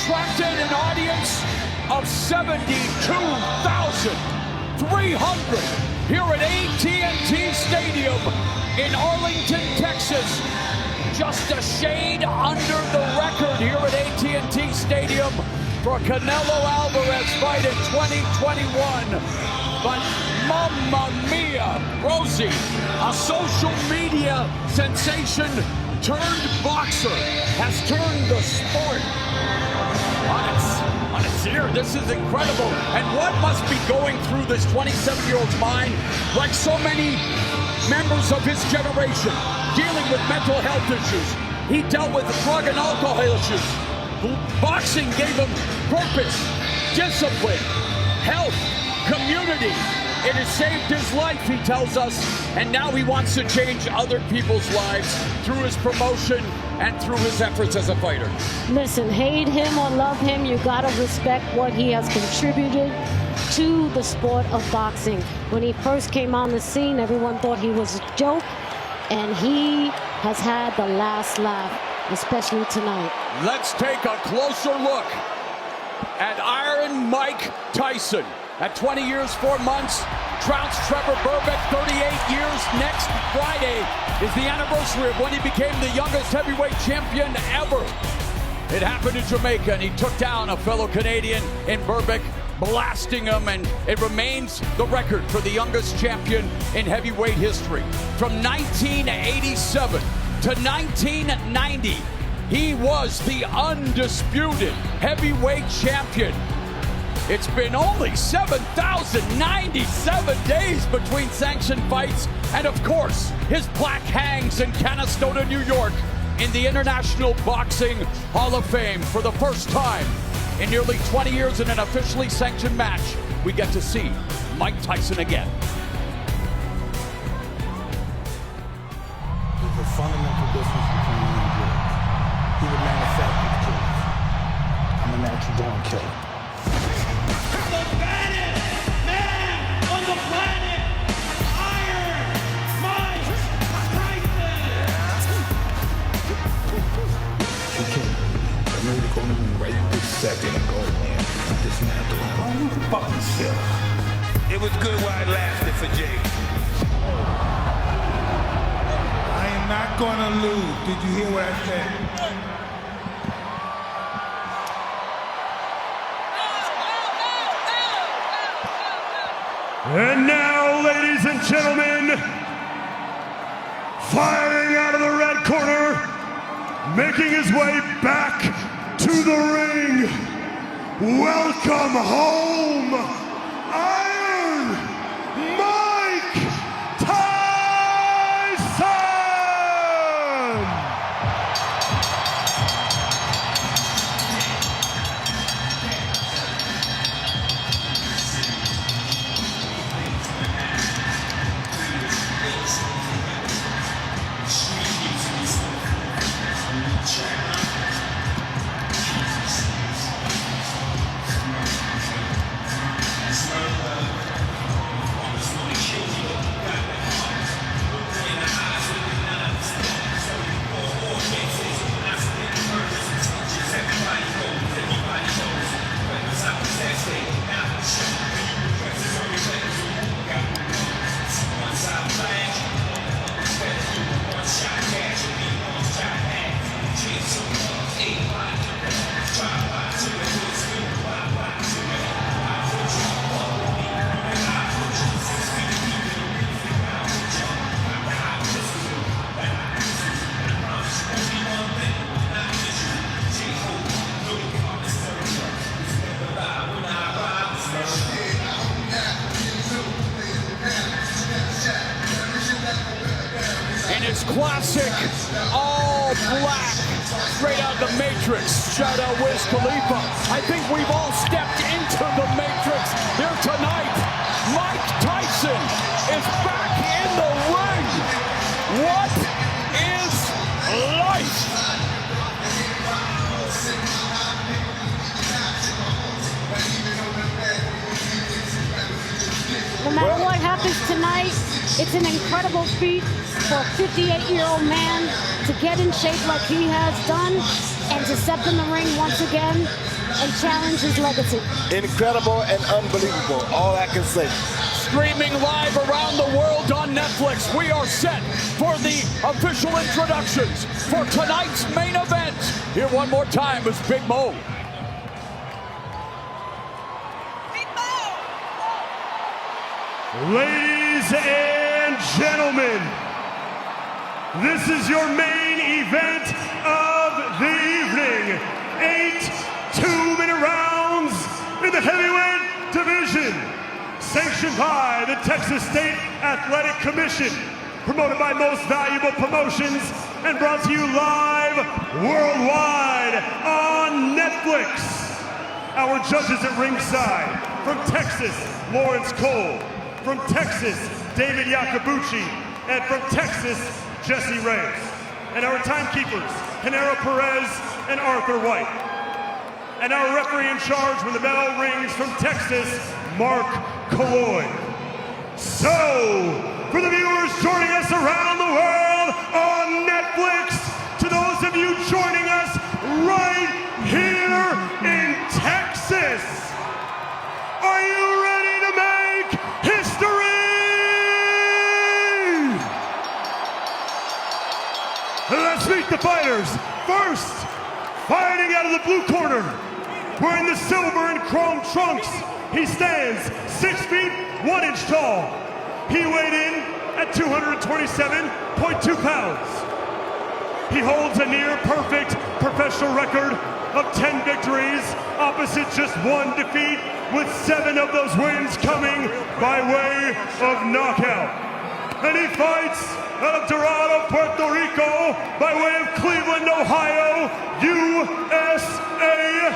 attracted an audience of 72,300 here at AT&T Stadium in Arlington, Texas. Just a shade under the record here at AT&T Stadium for Canelo Alvarez fight in 2021. But mamma mia, Rosie, a social media sensation turned boxer has turned the sport on its ear. This is incredible. And what must be going through this 27-year-old's mind, like so many members of his generation, dealing with mental health issues. He dealt with drug and alcohol issues. Boxing gave him purpose, discipline, health, community. It has saved his life, he tells us, and now he wants to change other people's lives through his promotion and through his efforts as a fighter. Listen, hate him or love him, you gotta respect what he has contributed to the sport of boxing. When he first came on the scene, everyone thought he was a joke, and he has had the last laugh, especially tonight. Let's take a closer look at Iron Mike Tyson. At 20 years, 4 months, trounced Trevor Berbick, 38 years. Next Friday is the anniversary of when he became the youngest heavyweight champion ever. It happened in Jamaica, and he took down a fellow Canadian in Berbick, blasting him, and it remains the record for the youngest champion in heavyweight history. From 1987 to 1990, he was the undisputed heavyweight champion. It's been only 7,097 days between sanctioned fights, and of course, his plaque hangs in Canastota, New York, in the International Boxing Hall of Fame. For the first time in nearly 20 years in an officially sanctioned match, we get to see Mike Tyson again. There's a fundamental difference between me and George. He's a manufactured killer. I'm a natural born killer. The baddest man on the planet, Iron Mike Tyson. You can't. I'm ready to go to me right this second and go, man. Dismantle him. Oh, you fucking shit. It was good while it lasted for Jake. I am not gonna lose. Did you hear what I said? And now, ladies and gentlemen, firing out of the red corner, making his way back to the ring, welcome home, Iron Mike Tyson! His classic all black, straight out of the Matrix. Shout out Wiz Khalifa. I think we've all stepped into the Matrix here tonight. Mike Tyson is back in the ring. What is life? No matter what happens tonight, it's an incredible feat for a 58-year-old man to get in shape like he has done and to step in the ring once again and challenge his legacy. Incredible and unbelievable, all I can say. Streaming live around the world on Netflix, we are set for the official introductions for tonight's main event. Here one more time is Big Mo. Ladies and gentlemen, this is your main event of the evening. 8 two-minute rounds in the heavyweight division. Sanctioned by the Texas State Athletic Commission. Promoted by Most Valuable Promotions and brought to you live worldwide on Netflix. Our judges at ringside, from Texas, Lawrence Cole. From Texas, David Yakabuchi. And from Texas, Jesse Reyes. And our timekeepers, Canaro Perez and Arthur White. And our referee in charge when the bell rings from Texas, Mark Colloy. So, for the viewers joining us around the world on Netflix, to those of you joining us right here in Texas, are you ready to make history? Let's meet the fighters. First, fighting out of the blue corner, wearing the silver and chrome trunks, he stands 6 feet 1 inch tall. He weighed in at 227.2 pounds. He holds a near perfect professional record of 10 victories, opposite just 1 defeat, with 7 of those wins coming by way of knockout. And he fights out of Dorado, Puerto Rico, by way of Cleveland, Ohio, USA.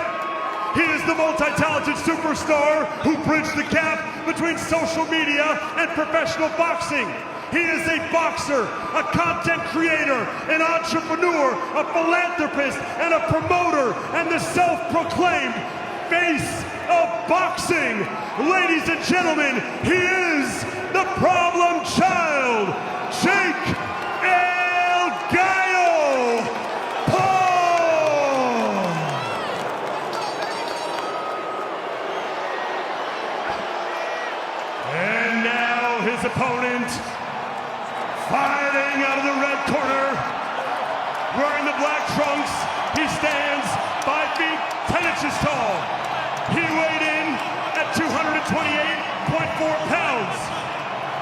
He is the multi-talented superstar who bridged the gap between social media and professional boxing. He is a boxer, a content creator, an entrepreneur, a philanthropist, and a promoter, and the self-proclaimed face of boxing. Ladies and gentlemen, he is the problem child, Jake El Gallo Paul. And now his opponent, fighting out of the red corner, wearing the black trunks, he stands 5 feet 10 inches tall. He weighed in at 228.4 pounds.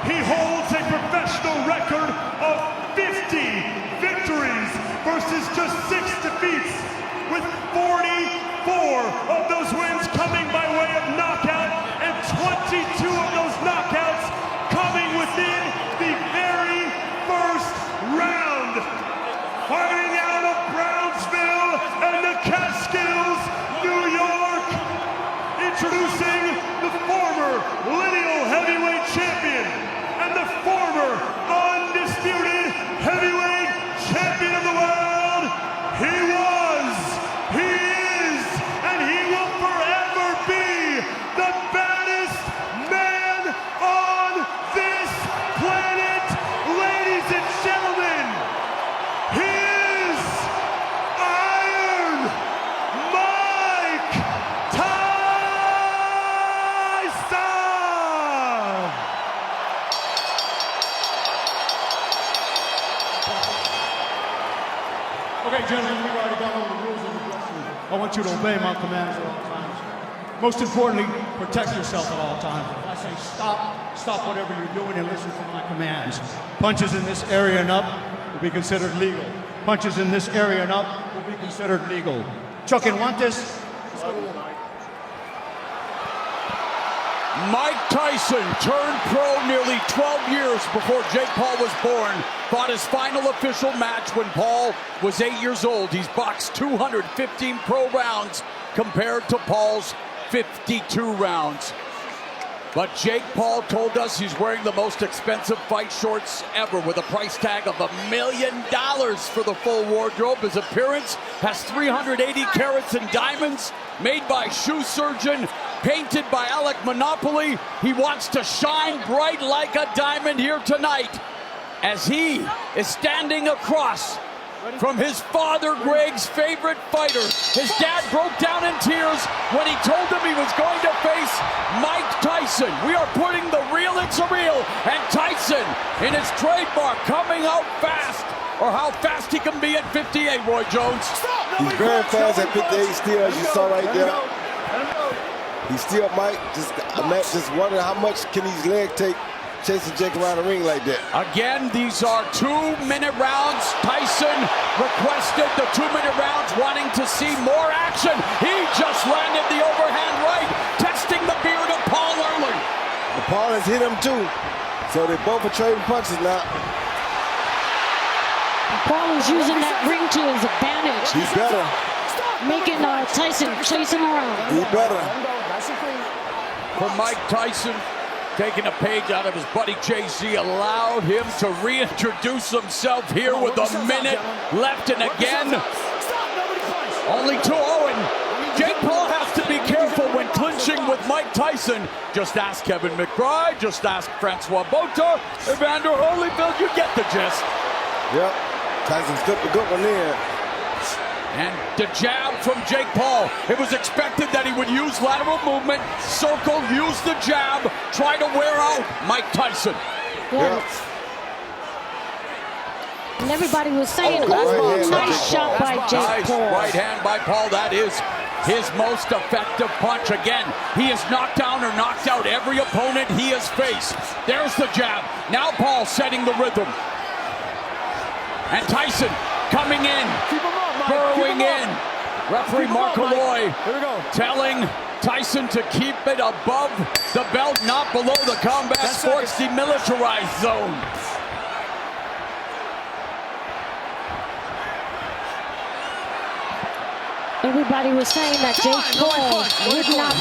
He holds a professional record of 50 victories versus just 6 defeats, with 44 of those wins coming by way of knockout and 22 of those knockouts coming within the very first round. Fighting out of Brownsville and the Catskills, New York, introducing the former lineal heavyweight champion and the former undisputed heavyweight champion of the world. He was, he is, and he will forever be the baddest man on this planet. Ladies and gentlemen, he is Iron Mike Tyson! Okay, gentlemen, we've already gone over the rules of the wrestling. I want you to obey my commands at all times. Most importantly, protect yourself at all times. If I say stop, stop whatever you're doing and listen for my commands. Punches in this area and up will be considered legal. Punches in this area and up will be considered legal. Chuck and want this? Mike Tyson turned pro nearly 12 years before Jake Paul was born. Fought his final official match when Paul was 8 years old. He's boxed 215 pro rounds compared to Paul's 52 rounds. But Jake Paul told us he's wearing the most expensive fight shorts ever, with a price tag of $1 million for the full wardrobe. His appearance has 380 carats in diamonds, made by shoe surgeon, painted by Alec Monopoly. He wants to shine bright like a diamond here tonight, as he is standing across from his father, Greg's favorite fighter. His dad broke down in tears when he told him he was going to face Mike Tyson. We are putting the real in surreal, and Tyson in his trademark coming out fast, or how fast he can be at 58, Roy Jones. He's very fast at 58 still, as you saw right there. He still might just wonder how much can his leg take chasing Jake around the ring like that. Again, these are 2-minute rounds. Tyson requested the 2-minute rounds, wanting to see more action. He just landed the overhand right, testing the beard of Paul early. Paul has hit him too, so they both are trading punches now. Paul is using that ring to his advantage. He's better. Making Tyson chase him around. He's better. For Mike Tyson, taking a page out of his buddy Jay-Z, allowed him to reintroduce himself here with a minute left, and again, only 2-0. Jake Paul has to be careful when clinching with Mike Tyson. Just ask Kevin McBride, just ask Francois Botha, Evander Holyfield, you get the gist. Yep, Tyson's good for good one there. And the jab from Jake Paul. It was expected that he would use lateral movement, circle, use the jab, try to wear out Mike Tyson. Yeah. And everybody was saying, nice shot by Jake Paul. Right hand by Paul. That is his most effective punch. Again, he has knocked down or knocked out every opponent he has faced. There's the jab. Now Paul setting the rhythm. And Tyson coming in, burrowing in. Referee Mark Malloy telling Tyson to keep it above the belt, not below the Combat Sports Demilitarized Zone. Everybody was saying that Jake Paul would not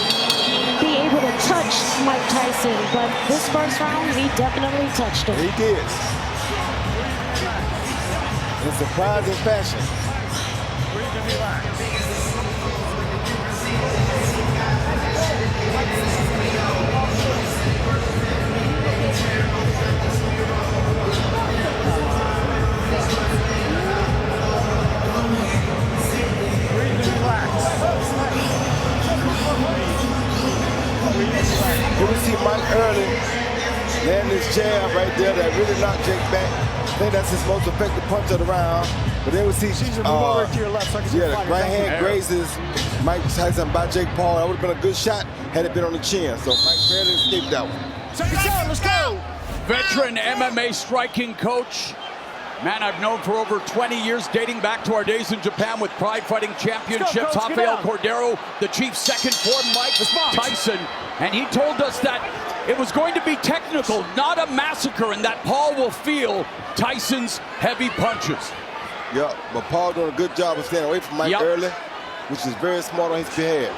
be able to touch Mike Tyson, but this first round, he definitely touched him. He did. In surprising fashion. Here we see Mike early land this jab right there that really knocked Jake back. I think that's his most effective punch of the round. But then we see Caesar, move over to your left so I can see the right hand grazes Mike Tyson by Jake Paul. That would have been a good shot had it been on the chin. So Mike barely escaped that one. Second shot, let's go! Veteran MMA striking coach. Man I've known for over 20 years, dating back to our days in Japan with Pride Fighting Championships. Rafael Cordero, the chief second for Mike Tyson. And he told us that it was going to be technical, not a massacre, and that Paul will feel Tyson's heavy punches. Yeah, but Paul doing a good job of staying away from Mike early, which is very smart on his behalf.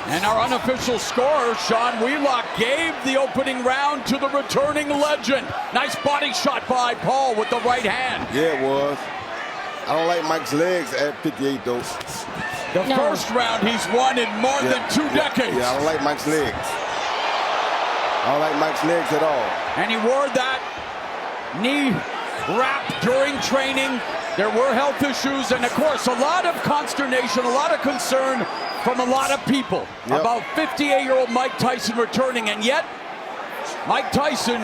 And our unofficial scorer, Sean Wheelock, gave the opening round to the returning legend. Nice body shot by Paul with the right hand. Yeah, it was. I don't like Mike's legs at 58, though. The first round he's won in more than 2 decades. Yeah, I don't like Mike's legs. I don't like Mike's legs at all. And he wore that knee wrap during training. There were health issues, and of course, a lot of consternation, a lot of concern from a lot of people about 58-year-old Mike Tyson returning. And yet, Mike Tyson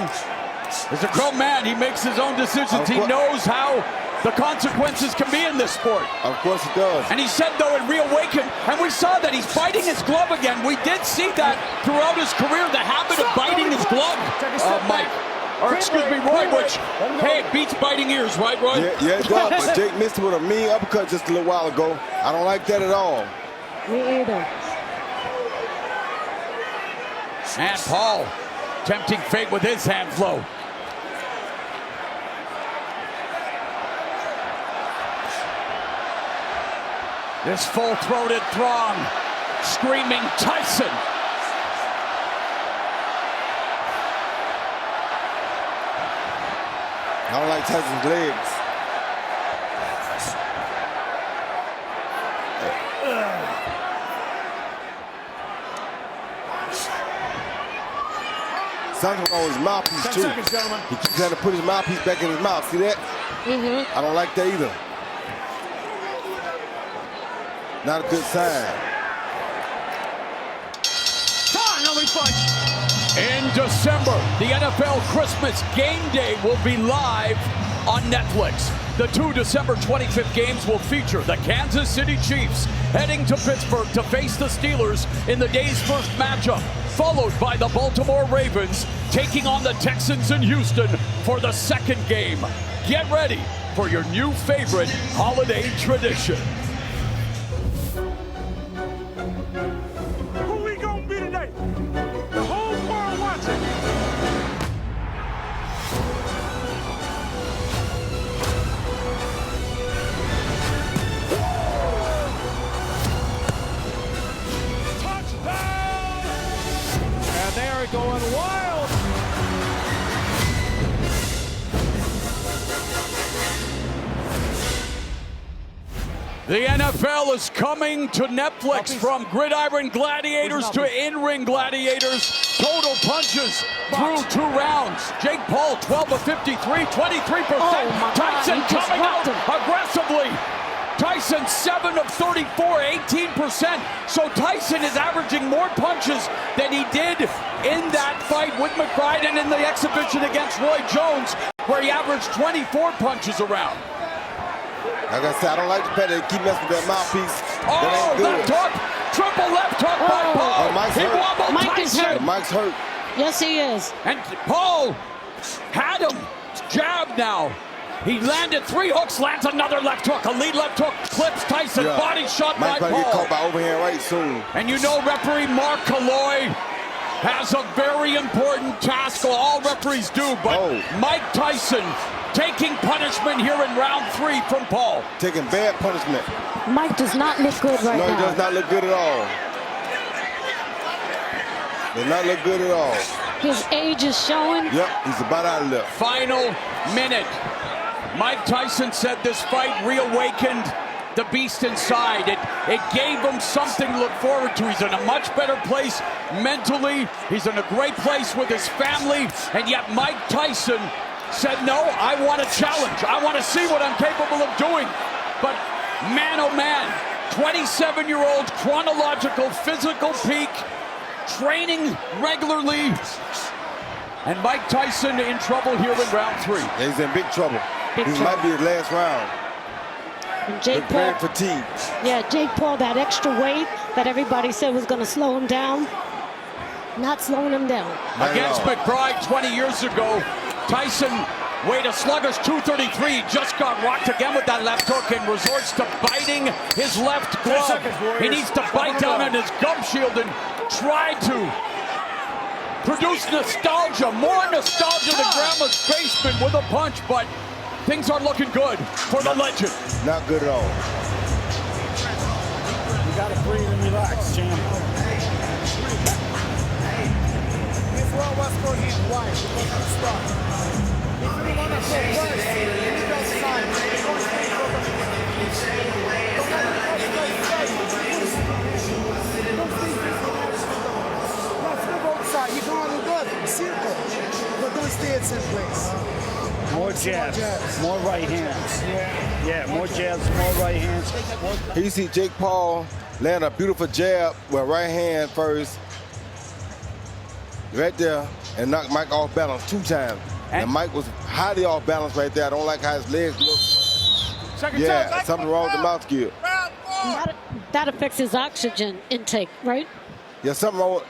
is a grown man. He makes his own decisions. He knows how the consequences can be in this sport. Of course he does. And he said, though, it reawakened. And we saw that he's biting his glove again. We did see that throughout his career, the habit of biting his glove, Mike. Or excuse me, Roy, which, hey, it beats biting ears, right, Roy? Yeah, it does, but Jake missed it with a mean uppercut just a little while ago. I don't like that at all. Me either. And Paul tempting fate with his hand flow. This full-throated throng screaming Tyson. I don't like Tyson's legs. Something on his mouthpiece, too. He keeps trying to put his mouthpiece back in his mouth. See that? I don't like that either. Not a good sign. In December, the NFL Christmas Game Day will be live on Netflix. The 2 December 25th games will feature the Kansas City Chiefs heading to Pittsburgh to face the Steelers in the day's first matchup, followed by the Baltimore Ravens taking on the Texans in Houston for the second game. Get ready for your new favorite holiday tradition. Who we gonna be today? The whole world watching. Touchdown! And they are going wild. The NFL is coming to Netflix. From gridiron gladiators to in-ring gladiators. Total punches through 2 rounds. Jake Paul, 12 of 53, 23%. Tyson coming out aggressively. Tyson, 7 of 34, 18%. So Tyson is averaging more punches than he did in that fight with McBride and in the exhibition against Roy Jones, where he averaged 24 punches around. Like I said, I don't like the fact that they keep messing with that mouthpiece. Oh, left hook! Triple left hook by Paul. Mike's He hurt. wobbled Mike is Tyson. hurt. Mike's hurt. Yes, he is. And Paul had him jab now. He landed 3 hooks, lands another left hook. A lead left hook clips Tyson. Yeah. Body shot Mike's by gonna get Paul. caught by overhand right soon. And you know referee Mark Calloy has a very important task. All referees do, but Mike Tyson taking punishment here in round 3 from Paul. Taking bad punishment. Mike does not look good right No, now. he does not look good at all. Does not look good at all. His age is showing. Yep, he's about out of there. Final minute. Mike Tyson said this fight reawakened the beast inside. It gave him something to look forward to. He's in a much better place mentally. He's in a great place with his family. And yet Mike Tyson said, no, I want a challenge. I want to see what I'm capable of doing. But man, oh man, 27-year-old chronological physical peak, training regularly. And Mike Tyson in trouble here in round 3. He's in big trouble. Big This trouble. might be his last round. And Jake He's very Paul, fatigued. yeah, Jake Paul, that extra weight that everybody said was going to slow him down, not slowing him down. Not at Against all. McBride 20 years ago, Tyson weighed a sluggish 233, just got rocked again with that left hook and resorts to biting his left glove. He needs to bite down on his gum shield and try to produce nostalgia, more nostalgia than Grandma's basement with a punch, but things are looking good for the legend. Not good at all. You gotta breathe and relax, champ. This one was for him. Why? Because of the start. If you wanna go first, you go side. Don't stay over the Don't let the let's move outside. You're going good. Circle. But don't stay at the same place. More jabs, more right hands. Yeah, more jabs, more right hands. Here you see Jake Paul land a beautiful jab with right hand first. Right there, and knock Mike off balance 2 times. And Mike was highly off balance right there. I don't like how his legs look. Yeah, something wrong with the mouth skill. That affects his oxygen intake, right? Yeah, something wrong with...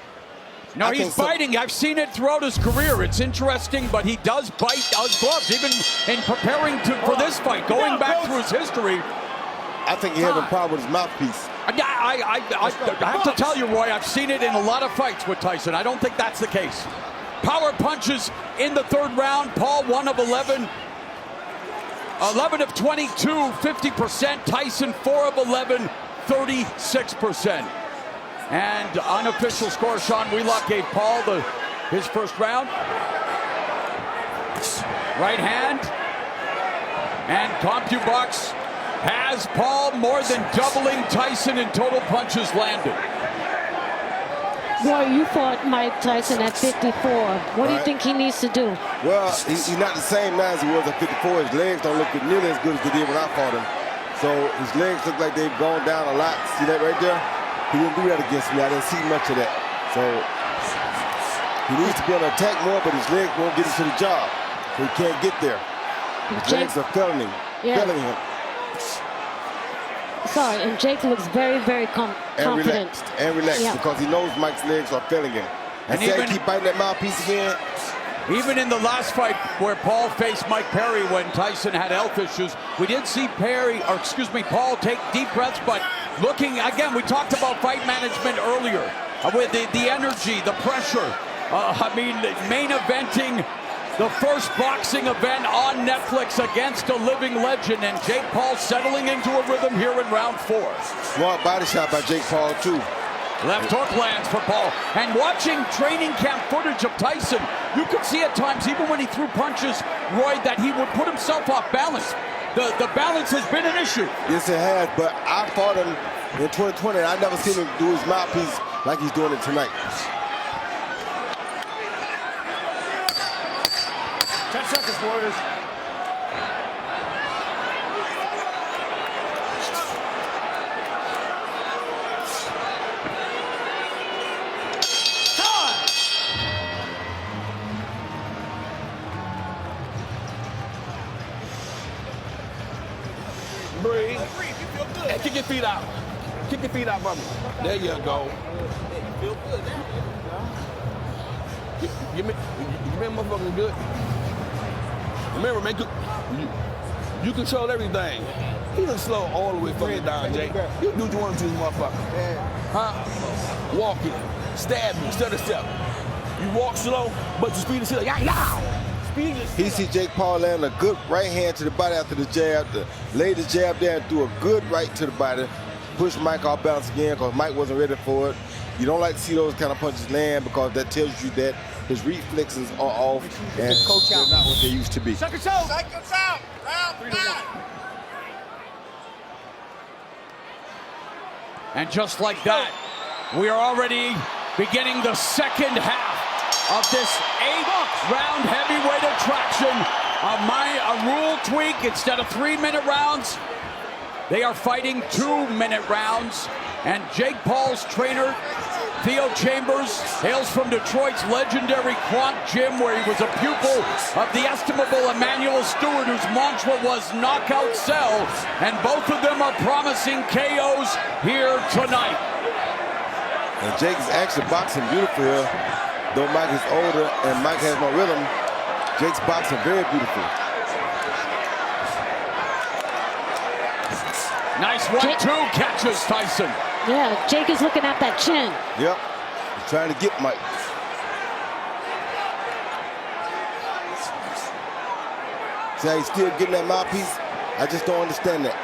No, he's biting. I've seen it throughout his career. It's interesting, but he does bite his gloves, even in preparing for this fight, going back through his history. I think he has a problem with his mouthpiece. I have to tell you, Roy, I've seen it in a lot of fights with Tyson. I don't think that's the case. Power punches in the 3rd round. Paul, 1 of 11. 11 of 22, 50%. Tyson, 4 of 11, 36%. And unofficial score, Sean Wheelock gave Paul his first round. Right hand. And CompuBox has Paul more than doubling Tyson in total punches landed. Roy, you fought Mike Tyson at 54. What do you think he needs to do? Well, he's not the same now as he was at 54. His legs don't look nearly as good as they did when I fought him. So his legs look like they've gone down a lot. See that right there? He didn't do that against me. I didn't see much of that. So he needs to be on the attack more, but his legs won't get him to the job. So he can't get there. His legs are failing him. Sorry, and Jake looks very, very confident. And relaxed because he knows Mike's legs are failing him. And see how he keep biting that mouthpiece again? Even in the last fight where Paul faced Mike Perry when Tyson had health issues, we did see Paul take deep breaths, but looking, again, we talked about fight management earlier, with the energy, the pressure. Main eventing the first boxing event on Netflix against a living legend, and Jake Paul settling into a rhythm here in round 4. Smart body shot by Jake Paul, too. Left hook lands for Paul. And watching training camp footage of Tyson, you could see at times, even when he threw punches, Roy, that he would put himself off balance. The balance has been an issue. Yes, it has, but I fought him in 2020, and I never seen him do his mouthpiece like he's doing it tonight. 10 seconds, Warriors. Breathe. Hey, kick your feet out. Kick your feet out, brother. There you go. Feel good now. You remember motherfucking good. Remember, man, you control everything. He done slow all the way fucking down, Jake. You do what you want to, motherfucker. Huh? Walking, stabbing, stutter step. You walk slow, but your speed is still He see Jake Paul land a good right hand to the body after the jab, laid the jab there and threw a good right to the body, pushed Mike off balance again because Mike wasn't ready for it. You don't like to see those kind of punches land because that tells you that his reflexes are off and they're not what they used to be. Seconds out. Seconds out. Round 5. And just like that, we are already beginning the second half of this 8-round heavyweight attraction. A rule tweak. Instead of 3-minute rounds, they are fighting 2-minute rounds. And Jake Paul's trainer, Theo Chambers, hails from Detroit's legendary Quant Gym, where he was a pupil of the estimable Emmanuel Stewart, whose mantra was knockout sell. And both of them are promising KOs here tonight. And Jake is actually boxing beautiful here. Though Mike is older and Mike has no rhythm, Jake's boxing very beautiful. Nice 1-2 catches Tyson. Yeah, Jake is looking at that chin. Yep, he's trying to get Mike. See how he's still getting that mouthpiece? I just don't understand that.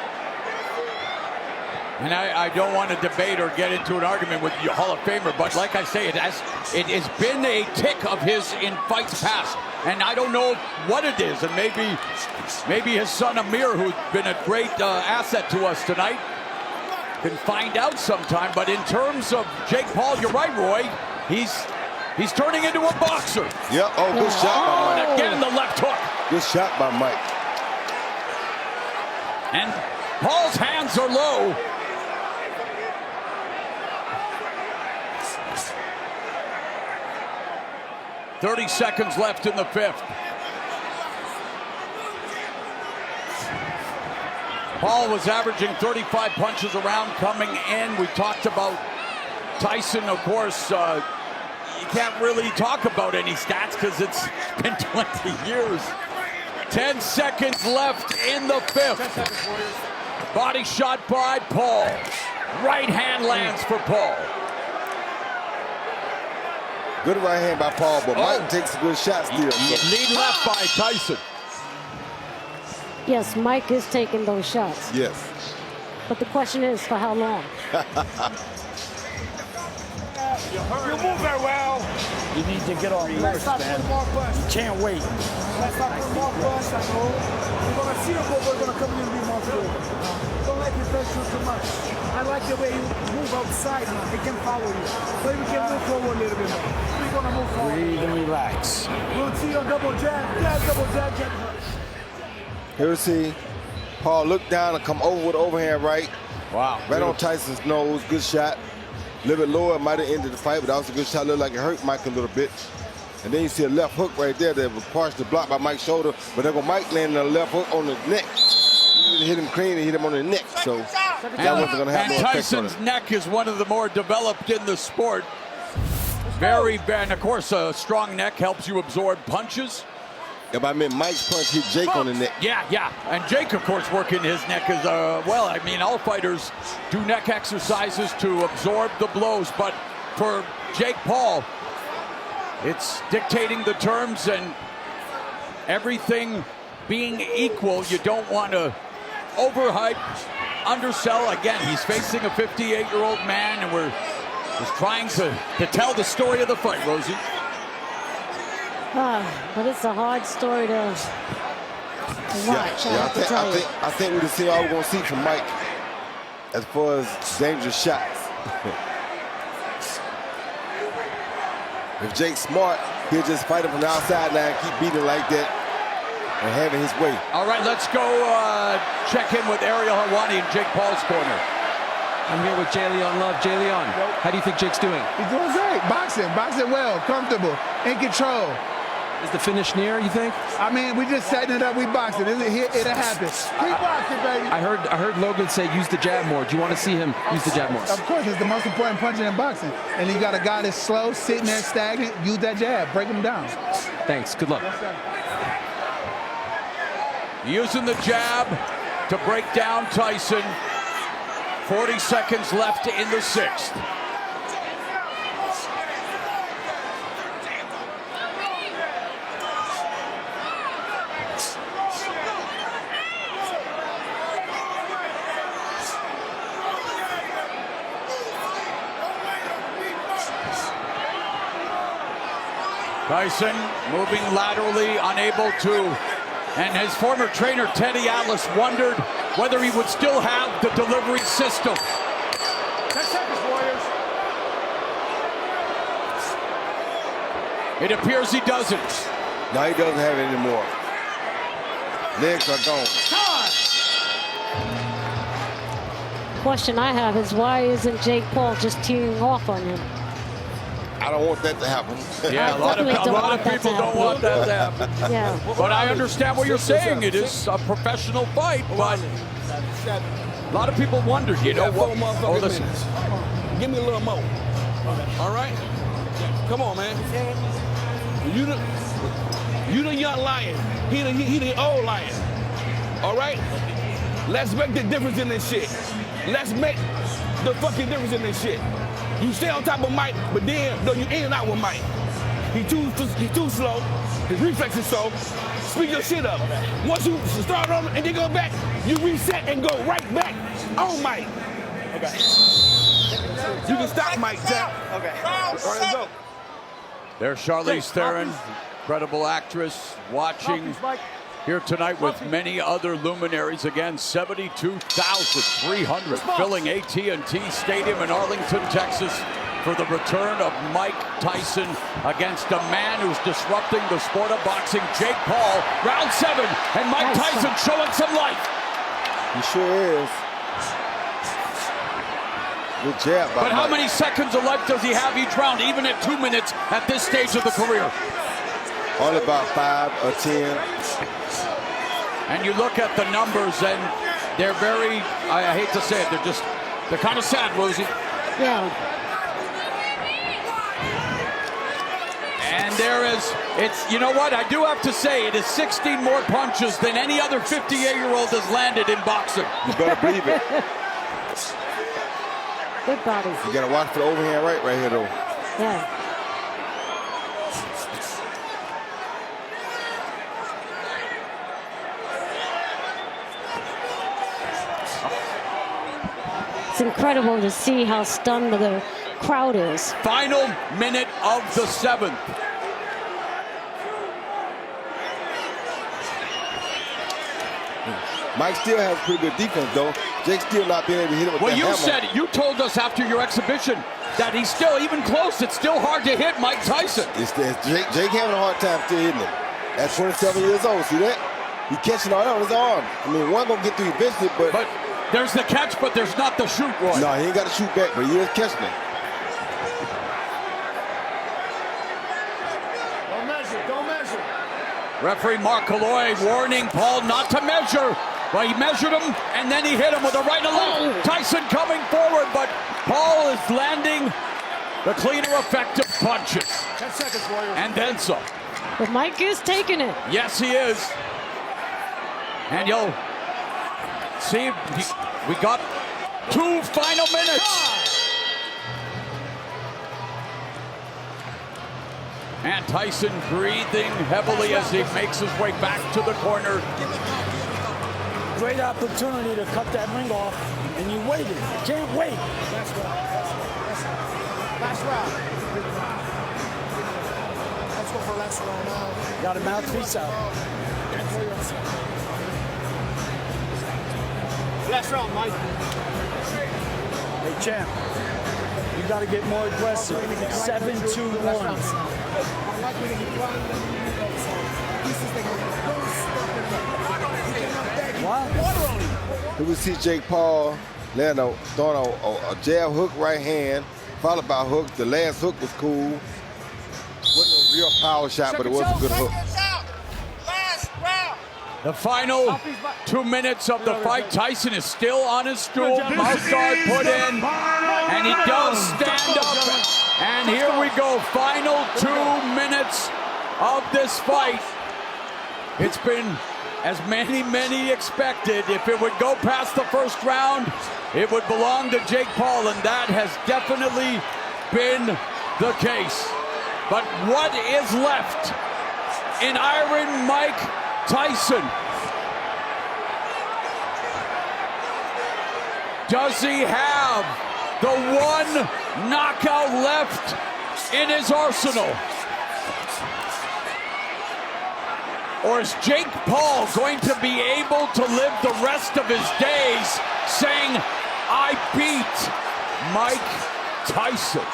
And I don't want to debate or get into an argument with your Hall of Famer, but like I say, it has been a tick of his in fights past, and I don't know what it is. And maybe his son Amir, who's been a great asset to us tonight, can find out sometime. But in terms of Jake Paul, you're right, Roy. He's turning into a boxer. Yep. Oh, good shot by Mike. And again, the left hook. Good shot by Mike. And Paul's hands are low. .30 seconds left in the 5th. Paul was averaging 35 punches around coming in. We talked about Tyson, of course. You can't really talk about any stats because it's been 20 years. 10 seconds left in the 5th. Body shot by Paul. Right hand lands for Paul. Good right hand by Paul, but Mike takes a good shot still. Lead left by Tyson. Yes, Mike is taking those shots. Yes. But the question is, for how long? You move very well. You need to get on first, man. You can't wait. Let's not put more punch, I know. You're going to see the goal, we're going to come in and be more good. Don't let him pressure too much. I like the way you move outside now. He can follow you. So we can move forward a little bit more. We're gonna move forward. Breathe and relax. We'll see a double jab. Yeah, double jab, jab. Here we see Paul look down and come over with overhand right. Wow. Right on Tyson's nose. Good shot. A little bit lower, might have ended the fight, but that was a good shot. Looked like it hurt Mike a little bit. And then you see a left hook right there that was partially blocked by Mike's shoulder, but then Mike landed a left hook on the neck. He hit him clean and hit him on the neck, so that wasn't going to have no effect on Tyson's it. neck is one of the more developed in the sport. Very bad. And of course, a strong neck helps you absorb punches. If I meant Mike's punch hit Jake on the neck. Yeah. And Jake, of course, working his neck as well. I mean, all fighters do neck exercises to absorb the blows, but for Jake Paul, it's dictating the terms and everything being equal. You don't want to overhype, undersell. Again, he's facing a 58-year-old man, and we're just trying to tell the story of the fight, Rosie. But it's a hard story to watch. I think we can see all we're going to see from Mike as far as dangerous shots. If Jake's smart, he'll just fight him from the outside now and keep beating like that and having his way. All right, let's go check in with Ariel Helwani in Jake Paul's corner. I'm here with Jay Leon Love. Jay Leon, how do you think Jake's doing? He's doing great. Boxing well, comfortable, in control. Is the finish near, you think? I mean, we just setting it up. We boxing. It'll happen. Keep boxing, baby. I heard Logan say use the jab more. Do you want to see him use the jab more? Of course, it's the most important punch in boxing. And you got a guy that's slow, sitting there stagnant. Use that jab. Break him down. Thanks. Good luck. Using the jab to break down Tyson. 40 seconds left in the sixth. Tyson moving laterally, unable to. And his former trainer, Teddy Atlas, wondered whether he would still have the delivery system. 10 seconds, Warriors. It appears he doesn't. No, he doesn't have it anymore. Legs are gone. Question I have is why isn't Jake Paul just teeing off on him? I don't want that to happen. Yeah, a lot of people don't want that to happen. Yeah. But I understand what you're saying. It is a professional fight, but a lot of people wonder, you know what? Oh, listen. Give me a little more. All right? Come on, man. You the young lion. He the old lion. All right? Let's make the difference in this shit. Let's make the fucking difference in this shit. You stay on top of Mike, but then no, you in and out with Mike. He too slow. His reflexes slow. Speed your shit up. Once you start on him and then go back, you reset and go right back on Mike. Okay. You can stop Mike, Tap. Okay. Let's go. There's Charlize Theron, incredible actress, watching here tonight with many other luminaries. Again, 72,300 filling AT&T Stadium in Arlington, Texas for the return of Mike Tyson against a man who's disrupting the sport of boxing, Jake Paul. Round 7, and Mike Tyson showing some life. He sure is. Good jab by But how Mike. many seconds of life does he have each round, even at 2 minutes at this stage of the career? Only about 5 or 10. And you look at the numbers, and they're very, I hate to say it, they're kind of sad, Rosie. Yeah. And there is, you know what, I do have to say, it is 16 more punches than any other 58-year-old has landed in boxing. You better believe it. Good body. You gotta watch for the overhand right here, though. Yeah. It's incredible to see how stunned the crowd is. Final minute of the 7th. Mike still has pretty good defense, though. Jake's still not being able to hit him with Well, that you hammer. said, you told us after your exhibition that he's still, even close, it's still hard to hit Mike Tyson. It's Jake having a hard time still hitting him. At 27 years old, see that? He catching all that on his arm. I mean, one gonna get through eventually, but there's the catch, but there's not the shoot, Roy. No, he ain't got to shoot back, but he is catching it. Don't measure, don't measure. Referee Mark Calloy warning Paul not to measure. Well, he measured him, and then he hit him with a right and left. Tyson coming forward, but Paul is landing the cleaner, effective punches. 10 seconds, Warriors. And then some. But Mike is taking it. Yes, he is. And you'll see, we got 2 final minutes. And Tyson breathing heavily as he makes his way back to the corner. Great opportunity to cut that ring off, and you waited. You can't wait. Last round. Let's go for last round now. Got a mouthpiece out. Last round, Mike. Hey, champ, you got to get more aggressive. 7-2-1. Here we see Jake Paul throwing a jab hook right hand, followed by a hook. The last hook was cool. Wasn't a real power shot, but it was a good hook. The final 2 minutes of the fight. Tyson is still on his stool. Mouth guard put in, and he does stand up. And here we go. Final 2 minutes of this fight. It's been as many expected. If it would go past the first round, it would belong to Jake Paul, and that has definitely been the case. But what is left in Iron Mike Tyson? Does he have the one knockout left in his arsenal? Or is Jake Paul going to be able to live the rest of his days saying, I beat Mike Tyson?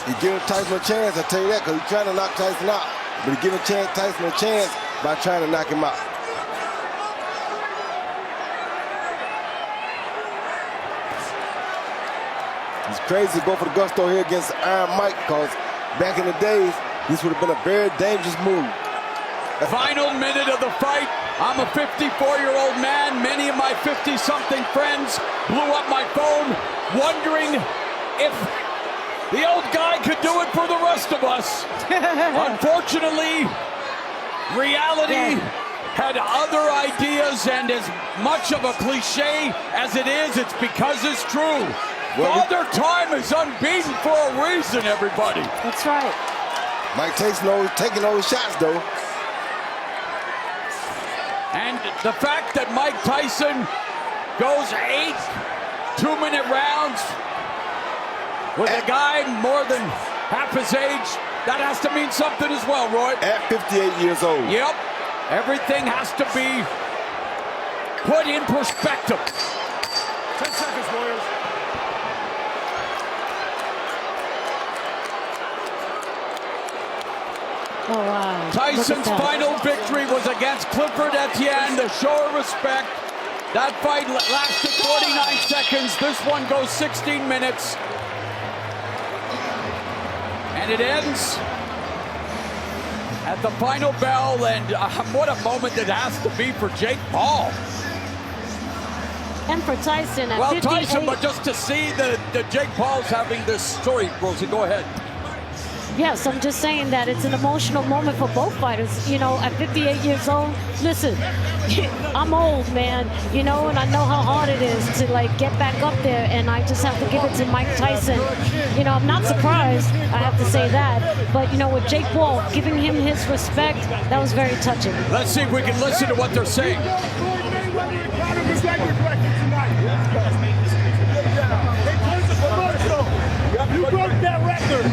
He's giving Tyson a chance, I tell you that, because he's trying to knock Tyson out. But he's giving Tyson a chance by trying to knock him out. It's crazy to go for the gusto here against Iron Mike, because back in the days, this would have been a very dangerous move. Final minute of the fight. I'm a 54-year-old man. Many of my 50-something friends blew up my phone wondering if the old guy could do it for the rest of us. Unfortunately, reality had other ideas, and as much of a cliche as it is, it's because it's true. Father Time is unbeaten for a reason, everybody. That's right. Mike Tyson taking those shots, though. And the fact that Mike Tyson goes 8 2-minute rounds with a guy more than half his age, that has to mean something as well, Roy. At 58 years old. Yep. Everything has to be put in perspective. 10 seconds, Warriors. Oh, wow. Tyson's final victory was against Clifford Etienne, the show of respect. That fight lasted 49 seconds. This one goes 16 minutes. And it ends at the final bell, and what a moment it has to be for Jake Paul. And for Tyson at Well, 58. Tyson, but just to see the Jake Paul's having this story, Rosie, go ahead. Yes, I'm just saying that it's an emotional moment for both fighters. You know, at 58 years old, listen, I'm old, man, you know, and I know how hard it is to, like, get back up there, and I just have to give it to Mike Tyson. You know, I'm not surprised, I have to say that, but, you know, with Jake Paul, giving him his respect, that was very touching. Let's see if we can listen to what they're saying. You broke that record.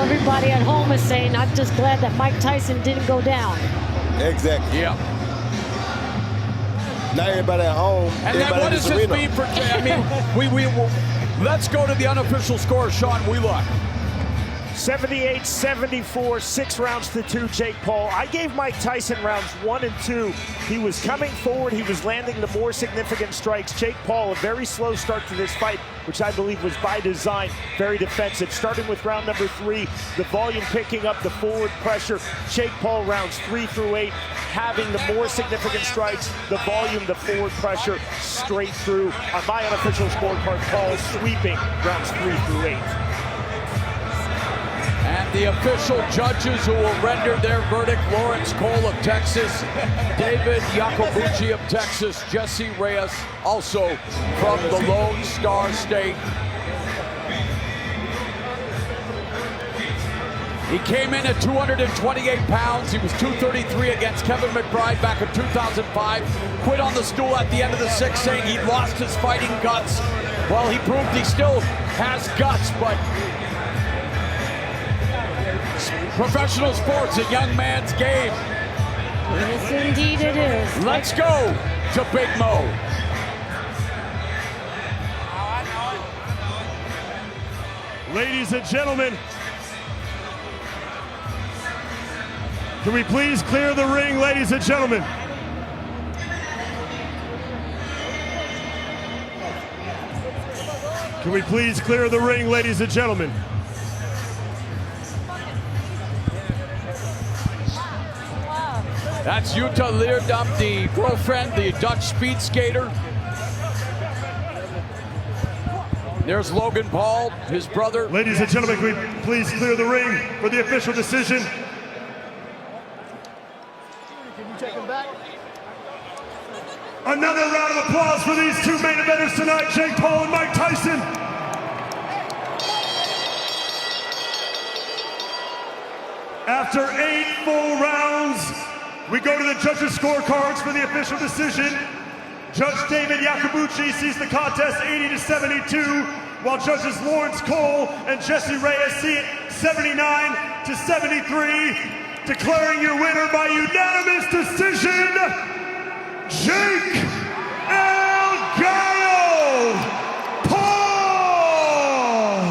everybody at home is saying, I'm just glad that Mike Tyson didn't go down. Exactly. Yeah. Now everybody at home. And then what does this mean for Jay? I mean, let's go to the unofficial score, Sean Wheelock. 78-74, 6 rounds to 2, Jake Paul. I gave Mike Tyson rounds 1 and 2. He was coming forward. He was landing the more significant strikes. Jake Paul, a very slow start to this fight, which I believe was by design, very defensive. Starting with round number 3, the volume picking up, the forward pressure. Jake Paul rounds 3 through 8, having the more significant strikes, the volume, the forward pressure, straight through. On my unofficial scorecard, Paul sweeping rounds 3 through 8. And the official judges who will render their verdict: Lawrence Cole of Texas, David Yacobucci of Texas, Jesse Reyes, also from the Lone Star State. He came in at 228 pounds. He was 233 against Kevin McBride back in 2005. Quit on the stool at the end of the 6th, saying he lost his fighting guts. Well, he proved he still has guts, but professional sports, a young man's game. Yes, indeed it is. Let's go to Big Mo. Ladies and gentlemen, can we please clear the ring, ladies and gentlemen? Can we please clear the ring, ladies and gentlemen? That's Jutta Leerdam, the girlfriend, the Dutch speed skater. There's Logan Paul, his brother. Ladies and gentlemen, can we please clear the ring for the official decision? Can you take him back? Another round of applause for these two main eventers tonight, Jake Paul and Mike Tyson. After 8 full rounds, we go to the judges' scorecards for the official decision. Judge David Yacobucci sees the contest 80-72, while judges Lawrence Cole and Jesse Reyes see it 79-73. Declaring your winner by unanimous decision, Jake El Gallo Paul!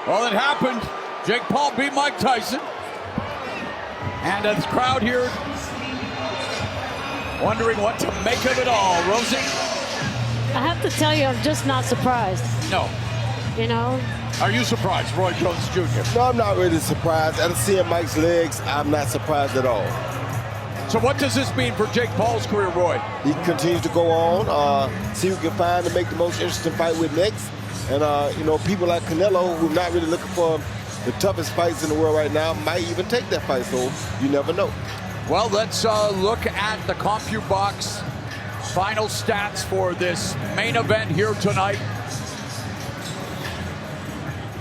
Well, it happened. Jake Paul beat Mike Tyson. And the crowd here wondering what to make of it all. Rosie? I have to tell you, I'm just not surprised. No. You know? Are you surprised, Roy Jones Jr.? No, I'm not really surprised. After seeing Mike's legs, I'm not surprised at all. So what does this mean for Jake Paul's career, Roy? He continues to go on, see who can find to make the most interesting fight with next. And, you know, people like Canelo, who are not really looking for the toughest fights in the world right now, might even take that fight, so you never know. Well, let's look at the CompuBox final stats for this main event here tonight.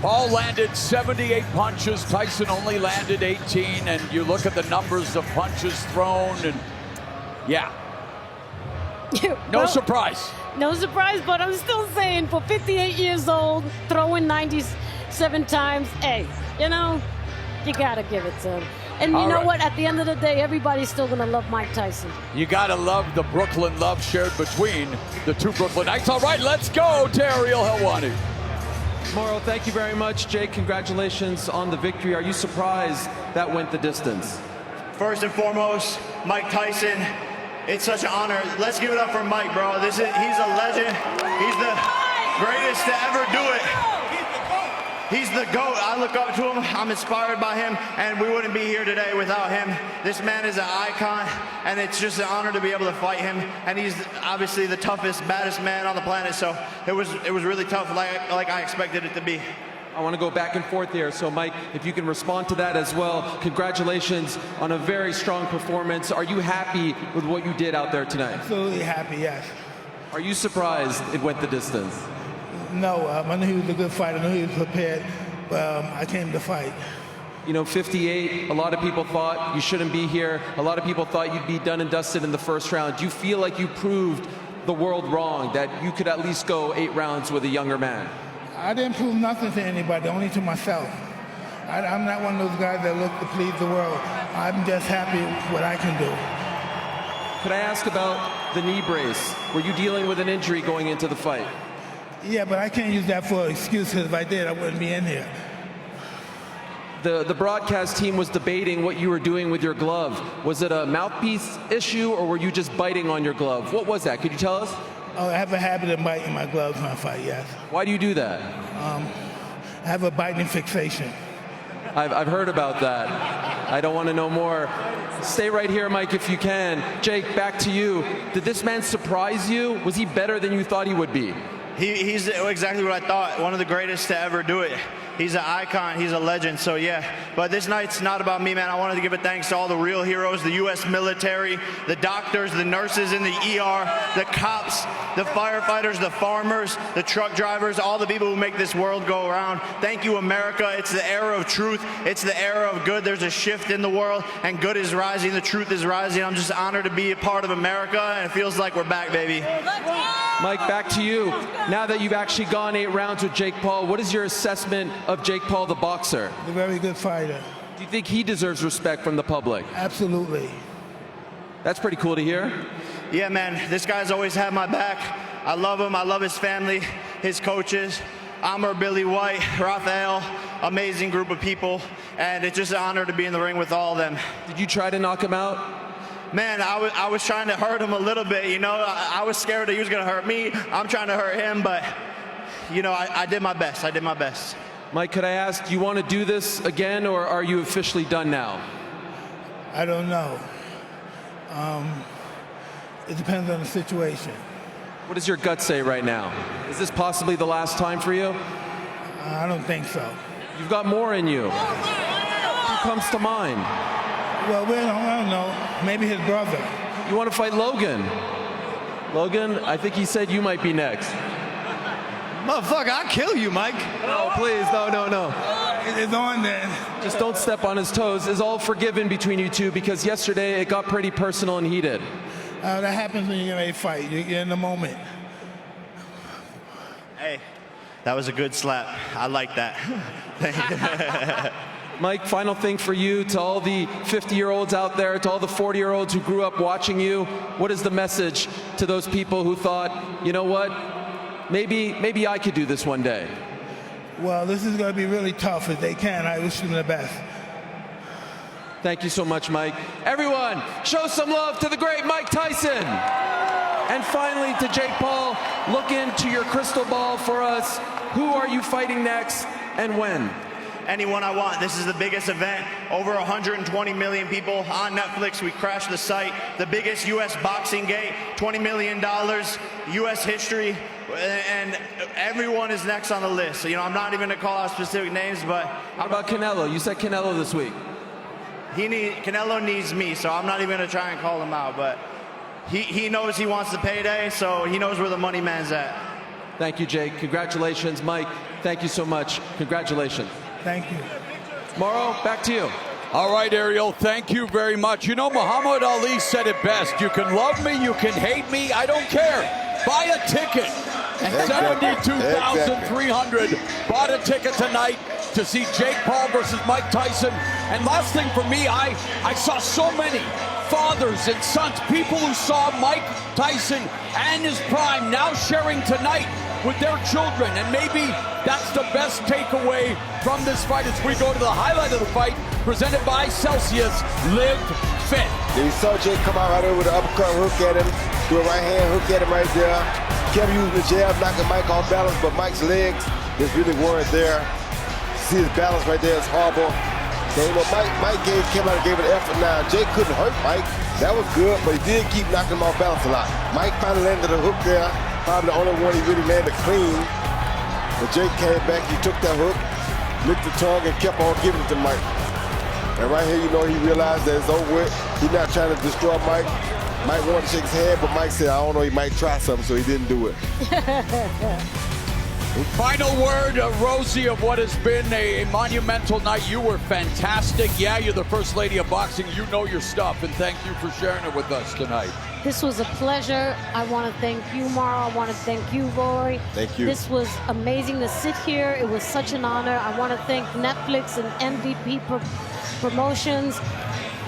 Paul landed 78 punches, Tyson only landed 18, and you look at the numbers of punches thrown, and yeah, no surprise. No surprise, but I'm still saying for 58 years old, throwing 97 times, hey, you know, you gotta give it to him. And you know what? At the end of the day, everybody's still gonna love Mike Tyson. You gotta love the Brooklyn love shared between the two Brooklynites. All right, let's go to Ariel Helwani. Mauro, thank you very much. Jake, congratulations on the victory. Are you surprised that went the distance? First and foremost, Mike Tyson, it's such an honor. Let's give it up for Mike, bro. He's a legend. He's the greatest to ever do it. He's the GOAT. I look up to him. I'm inspired by him, and we wouldn't be here today without him. This man is an icon, and it's just an honor to be able to fight him. And he's obviously the toughest, baddest man on the planet. So it was really tough, like I expected it to be. I want to go back and forth here. So, Mike, if you can respond to that as well. Congratulations on a very strong performance. Are you happy with what you did out there tonight? Absolutely happy, yes. Are you surprised it went the distance? No, I knew he was a good fighter. I knew he was prepared. I came to fight. You know, 58, a lot of people thought you shouldn't be here. A lot of people thought you'd be done and dusted in the first round. Do you feel like you proved the world wrong, that you could at least go 8 rounds with a younger man? I didn't prove nothing to anybody, only to myself. I'm not one of those guys that look to please the world. I'm just happy with what I can do. Could I ask about the knee brace? Were you dealing with an injury going into the fight? Yeah, but I can't use that for an excuse, because if I did, I wouldn't be in here. The broadcast team was debating what you were doing with your glove. Was it a mouthpiece issue, or were you just biting on your glove? What was that? Could you tell us? Oh, I have a habit of biting my gloves when I fight, yes. Why do you do that? I have a biting fixation. I've heard about that. I don't want to know more. Stay right here, Mike, if you can. Jake, back to you. Did this man surprise you? Was he better than you thought he would be? He's exactly what I thought. One of the greatest to ever do it. He's an icon. He's a legend. So, yeah. But this night's not about me, man. I wanted to give a thanks to all the real heroes, the U.S. military, the doctors, the nurses in the ER, the cops, the firefighters, the farmers, the truck drivers, all the people who make this world go around. Thank you, America. It's the era of truth. It's the era of good. There's a shift in the world, and good is rising. The truth is rising. I'm just honored to be a part of America, and it feels like we're back, baby. Mike, back to you. Now that you've actually gone 8 rounds with Jake Paul, what is your assessment of Jake Paul, the boxer? He's a very good fighter. Do you think he deserves respect from the public? Absolutely. That's pretty cool to hear. Yeah, man, this guy's always had my back. I love him. I love his family, his coaches, Amr, Billy White, Rafael, amazing group of people, and it's just an honor to be in the ring with all of them. Did you try to knock him out? Man, I was trying to hurt him a little bit, you know. I was scared that he was going to hurt me. I'm trying to hurt him, but, you know, I did my best. I did my best. Mike, could I ask, do you want to do this again, or are you officially done now? I don't know. It depends on the situation. What does your gut say right now? Is this possibly the last time for you? I don't think so. You've got more in you. Who comes to mind? Well, I don't know. Maybe his brother. You want to fight Logan? Logan, I think he said you might be next. Motherfucker, I'll kill you, Mike. No, please, no. It's on then. Just don't step on his toes. It's all forgiven between you two, because yesterday it got pretty personal and heated. That happens when you're in a fight. You're in the moment. Hey, that was a good slap. I like that. Thank you. Mike, final thing for you, to all the 50-year-olds out there, to all the 40-year-olds who grew up watching you, what is the message to those people who thought, you know what, maybe I could do this one day? Well, this is going to be really tough. If they can, I wish them the best. Thank you so much, Mike. Everyone, show some love to the great Mike Tyson. And finally, to Jake Paul, look into your crystal ball for us. Who are you fighting next, and when? Anyone I want. This is the biggest event. Over 120 million people on Netflix. We crashed the site. The biggest U.S. boxing gate. $20 million. U.S. history. And everyone is next on the list. So, you know, I'm not even going to call out specific names, but... How about Canelo? You said Canelo this week. Canelo needs me, so I'm not even going to try and call him out. But he knows he wants the payday, so he knows where the money man's at. Thank you, Jake. Congratulations. Mike, thank you so much. Congratulations. Thank you. Morrow, back to you. All right, Ariel, thank you very much. You know, Muhammad Ali said it best. You can love me, you can hate me, I don't care. Buy a ticket. And 72,300 bought a ticket tonight to see Jake Paul versus Mike Tyson. And last thing for me, I saw so many fathers and sons, people who saw Mike Tyson and his prime now sharing tonight with their children, and maybe that's the best takeaway from this fight as we go to the highlight of the fight, presented by Celsius Live Fit. Then you saw Jake come out right over with the uppercut hook at him, do a right hand hook at him right there. Kept using the jab, knocking Mike off balance, but Mike's legs just really weren't there. See his balance right there is horrible. So, you know, Mike came out and gave it an effort. Now, Jake couldn't hurt Mike. That was good, but he did keep knocking him off balance a lot. Mike finally landed a hook there. Probably the only one he really landed clean. But Jake came back, he took that hook, licked the tongue, and kept on giving it to Mike. And right here, you know, he realized that it's over with. He's not trying to destroy Mike. Mike wanted to shake his hand, but Mike said, I don't know, he might try something, so he didn't do it. Final word, Rosie, of what has been a monumental night. You were fantastic. Yeah, you're the first lady of boxing. You know your stuff, and thank you for sharing it with us tonight. This was a pleasure. I want to thank you, Mara. I want to thank you, Roy. Thank you. This was amazing to sit here. It was such an honor. I want to thank Netflix and MVP Promotions.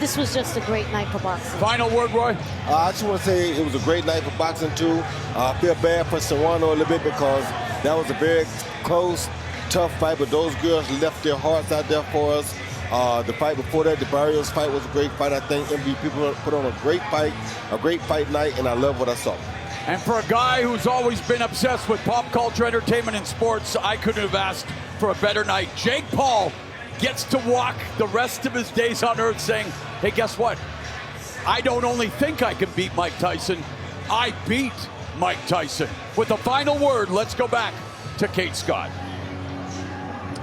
This was just a great night for boxing. Final word, Roy? I just want to say it was a great night for boxing, too. I feel bad for Serrano a little bit because that was a very close, tough fight, but those girls left their hearts out there for us. The fight before that, the Barrios fight, was a great fight. I think MVP put on a great fight night, and I love what I saw. And for a guy who's always been obsessed with pop culture, entertainment, and sports, I couldn't have asked for a better night. Jake Paul gets to walk the rest of his days on earth saying, hey, guess what? I don't only think I can beat Mike Tyson, I beat Mike Tyson. With the final word, let's go back to Kate Scott.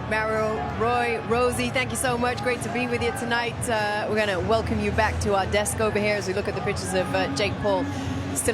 Mario, Roy, Rosie, thank you so much. Great to be with you tonight. We're going to welcome you back to our desk over here as we look at the pictures of Jake Paul.